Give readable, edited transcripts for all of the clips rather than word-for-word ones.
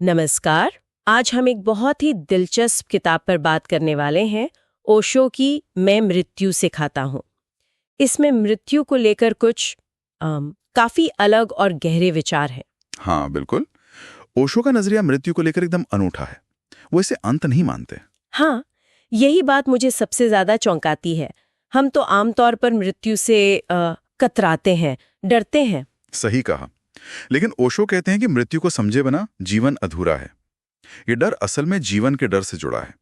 नमस्कार। आज हम एक बहुत ही दिलचस्प किताब पर बात करने वाले हैं, ओशो की मैं मृत्यु से खाता हूँ। इसमें मृत्यु को लेकर कुछ काफी अलग और गहरे विचार हैं। हाँ बिल्कुल। ओशो का नजरिया मृत्यु को लेकर एकदम अनूठा है। वो इसे अंत नहीं मानते। हाँ, यही बात मुझे सबसे ज्यादा चौंकाती है। हम तो आमतौर पर मृत्यु से कतराते हैं, डरते हैं। सही कहा। लेकिन ओशो कहते हैं कि मृत्यु को समझे बिना जीवन अधूरा है। ये डर असल में जीवन के डर से जुड़ा है।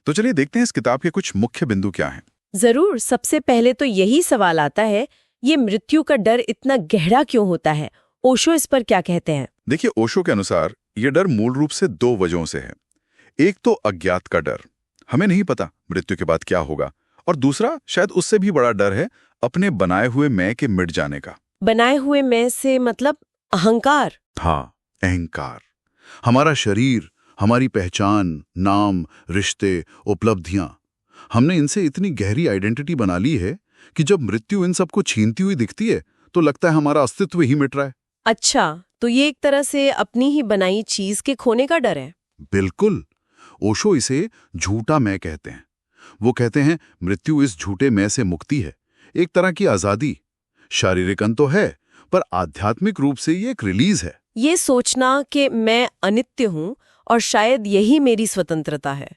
तो चलिए देखते हैं इस किताब के कुछ मुख्य बिंदु क्या हैं। जरूर। सबसे पहले तो यही सवाल आता है, ये मृत्यु का डर इतना गहरा क्यों होता है? ओशो इस पर क्या कहते हैं? देखिए, ओशो के अनुसार ये डर मूल रूप से दो वजहों से है। एक तो अज्ञात का डर, हमें नहीं पता मृत्यु के बाद क्या होगा, और दूसरा शायद उससे भी बड़ा डर है अपने बनाए हुए मैं के मिट जाने का। बनाए हुए मैं से मतलब अहंकार। हाँ, अहंकार। हमारा शरीर, हमारी पहचान, नाम, रिश्ते, उपलब्धियां, हमने इनसे इतनी गहरी आइडेंटिटी बना ली है कि जब मृत्यु इन सबको छीनती हुई दिखती है तो लगता है हमारा अस्तित्व ही मिट रहा है। अच्छा, तो ये एक तरह से अपनी ही बनाई चीज के खोने का डर है। बिल्कुल। ओशो इसे झूठा मैं कहते हैं। वो कहते हैं मृत्यु इस झूठे मैं से मुक्ति है, एक तरह की आजादी। शारीरिक अंत तो है, पर आध्यात्मिक रूप से ये एक रिलीज है। ये सोचना कि मैं अनित्य हूँ और शायद यही मेरी स्वतंत्रता है,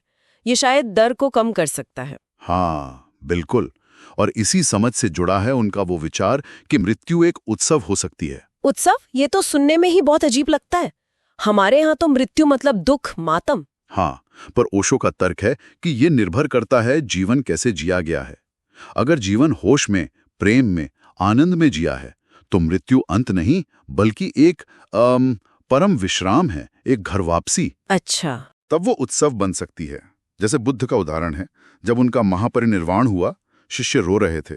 ये शायद डर को कम कर सकता है। हाँ बिल्कुल। और इसी समझ से जुड़ा है उनका वो विचार कि मृत्यु एक उत्सव हो सकती है। उत्सव? ये तो सुनने में ही बहुत अजीब लगता है। हमारे यहाँ तो मृत्यु मतलब दुख, मातम। हाँ, पर ओशो का तर्क है कि ये निर्भर करता है जीवन कैसे जिया गया है। अगर जीवन होश में, प्रेम में, आनंद में जिया है तो मृत्यु अंत नहीं बल्कि एक परम विश्राम है, एक घर वापसी। अच्छा। तब वो उत्सव बन सकती है। जैसे बुद्ध का उदाहरण है, जब उनका महापरिनिर्वाण हुआ, शिष्य रो रहे थे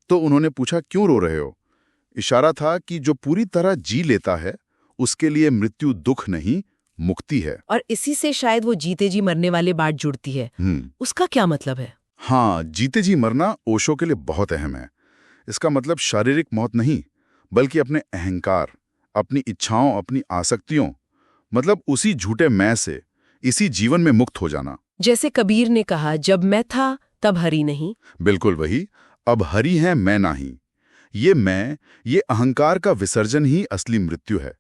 तो उन्होंने पूछा क्यों रो रहे हो। इशारा था कि जो पूरी तरह जी लेता है उसके लिए मृत्यु दुख नहीं, मुक्ति है। और इसी से शायद वो जीते जी मरने वाले बात जुड़ती है। उसका क्या मतलब है? हाँ, जीते जी मरना ओशो के लिए बहुत अहम है। इसका मतलब शारीरिक मौत नहीं, बल्कि अपने अहंकार, अपनी इच्छाओं, अपनी आसक्तियों, मतलब उसी झूठे मैं से इसी जीवन में मुक्त हो जाना। जैसे कबीर ने कहा, जब मैं था तब हरि नहीं। बिल्कुल वही। अब हरि है, मैं नहीं। ये मैं, ये अहंकार का विसर्जन ही असली मृत्यु है।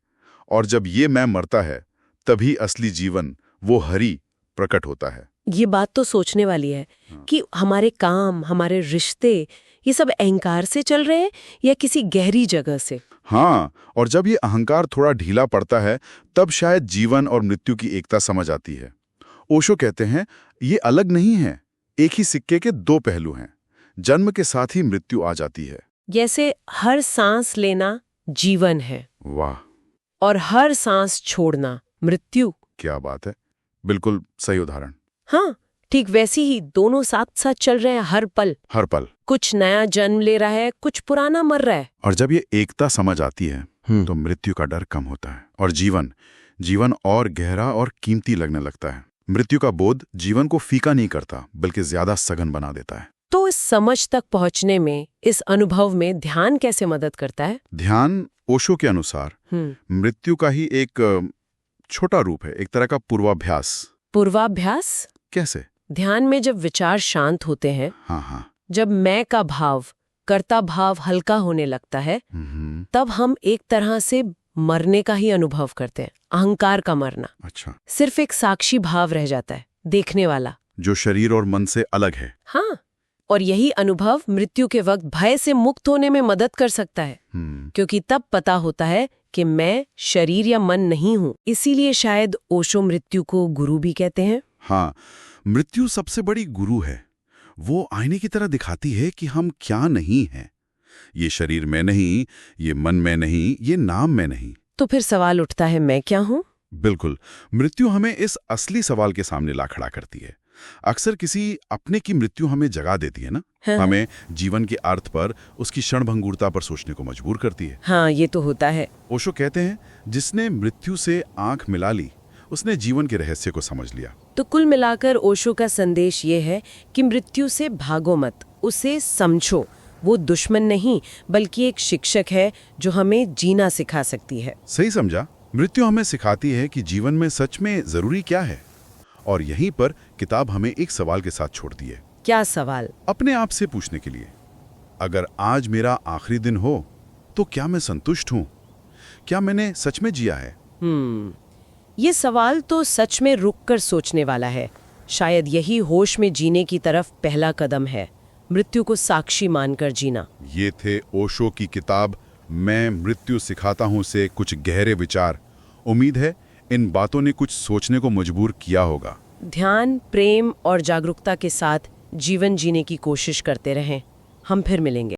और जब ये मैं मरता है तभी असली जीवन, वो हरि, प्रकट होता है। ये बात तो सोचने वाली है कि हमारे काम, हमारे रिश्ते, ये सब अहंकार से चल रहे हैं या किसी गहरी जगह से? हाँ, और जब ये अहंकार थोड़ा ढीला पड़ता है तब शायद जीवन और मृत्यु की एकता समझ आती है। ओशो कहते हैं ये अलग नहीं है, एक ही सिक्के के दो पहलू हैं। जन्म के साथ ही मृत्यु आ जाती है। जैसे हर सांस लेना जीवन है। वाह। और हर सांस छोड़ना मृत्यु। क्या बात है, बिल्कुल सही उदाहरण। हाँ, ठीक वैसी ही दोनों साथ साथ चल रहे हैं हर पल। हर पल कुछ नया जन्म ले रहा है, कुछ पुराना मर रहा है। और जब ये एकता समझ आती है तो मृत्यु का डर कम होता है और जीवन और गहरा और कीमती लगने लगता है। मृत्यु का बोध जीवन को फीका नहीं करता बल्कि ज्यादा सघन बना देता है। तो इस समझ तक पहुंचने में, इस अनुभव में ध्यान कैसे मदद करता है? ध्यान ओशो के अनुसार मृत्यु का ही एक छोटा रूप है, एक तरह का पूर्वाभ्यास। पूर्वाभ्यास कैसे? ध्यान में जब विचार शांत होते हैं, हाँ, जब मैं का भाव, कर्ता भाव हल्का होने लगता है, तब हम एक तरह से मरने का ही अनुभव करते हैं। अहंकार का मरना। अच्छा। सिर्फ एक साक्षी भाव रह जाता है, देखने वाला, जो शरीर और मन से अलग है। हाँ, और यही अनुभव मृत्यु के वक्त भय से मुक्त होने में मदद कर सकता है। क्योंकि तब पता होता है कि मैं शरीर या मन नहीं हूँ। इसीलिए शायद ओशो मृत्यु को गुरु भी कहते हैं। हाँ, मृत्यु सबसे बड़ी गुरु है। वो आईने की तरह दिखाती है कि हम क्या नहीं हैं। ये शरीर में नहीं, ये मन में नहीं, ये नाम में नहीं। तो फिर सवाल उठता है, मैं क्या हूँ? बिल्कुल। मृत्यु हमें इस असली सवाल के सामने ला खड़ा करती है। अक्सर किसी अपने की मृत्यु हमें जगा देती है ना। हाँ। हमें जीवन के अर्थ पर, उसकी क्षणभंगुरता पर सोचने को मजबूर करती है। हाँ, ये तो होता है। ओशो कहते हैं जिसने मृत्यु से आंख मिला ली उसने जीवन के रहस्य को समझ लिया। तो कुल मिलाकर ओशो का संदेश ये है कि मृत्यु से भागो मत, उसे समझो। वो दुश्मन नहीं बल्कि एक शिक्षक है जो हमें जीना सिखा सकती है। सही समझा। मृत्यु हमें सिखाती है कि जीवन में सच में जरूरी क्या है। और यहीं पर किताब हमें एक सवाल के साथ छोड़ती है। क्या सवाल? अपने आप से पूछने के लिए, अगर आज मेरा आखिरी दिन हो तो क्या मैं संतुष्ट हूं? क्या मैंने सच में जिया है? ये सवाल तो सच में रुककर सोचने वाला है। शायद यही होश में जीने की तरफ पहला कदम है, मृत्यु को साक्षी मानकर जीना। ये थे ओशो की किताब मैं मृत्यु सिखाता हूं से कुछ गहरे विचार। उम्मीद है इन बातों ने कुछ सोचने को मजबूर किया होगा। ध्यान, प्रेम और जागरूकता के साथ जीवन जीने की कोशिश करते रहें। हम फिर मिलेंगे।